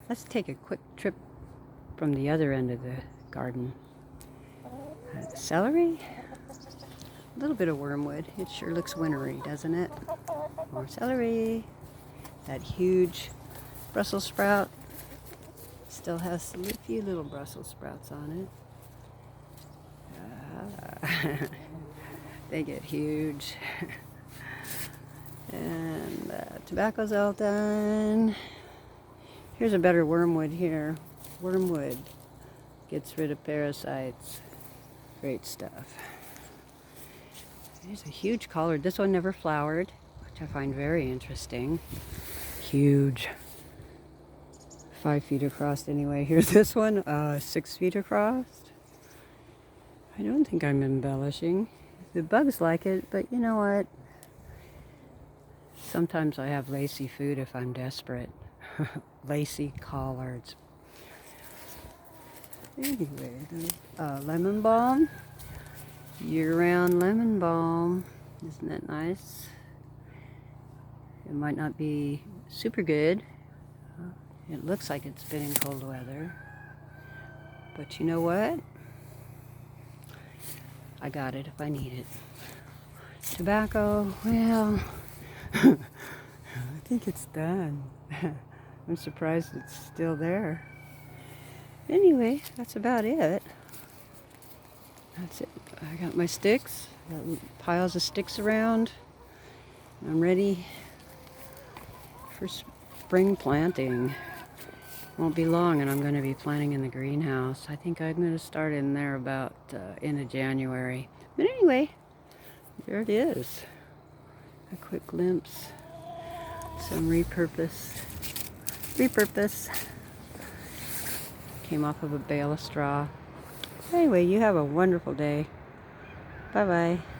Let's take a quick trip from the other end of the garden. Celery, a little bit of wormwood. It sure looks wintry, doesn't it? More celery. That huge Brussels sprout still has a few little Brussels sprouts on it. They get huge. And tobacco's all done. Here's a better wormwood here. Wormwood gets rid of parasites. Great stuff. There's a huge collard. This one never flowered, which I find very interesting. Huge. 5 feet across anyway. Here's this one, 6 feet across. I don't think I'm embellishing. The bugs like it, but you know what? Sometimes I have lacy food if I'm desperate. Lacy collards. Anyway, lemon balm. Year-round lemon balm. Isn't that nice? It might not be super good. It looks like it's been in cold weather. But you know what? I got it if I need it. Tobacco, well, I think it's done. I'm surprised it's still there. Anyway, that's about it. That's it. I got my sticks. Got piles of sticks around. I'm ready for spring planting. Won't be long and I'm going to be planting in the greenhouse. I think I'm going to start in there about end of January. But anyway, there it is. A quick glimpse. Some repurpose. Came off of a bale of straw. Anyway, you have a wonderful day. Bye-bye.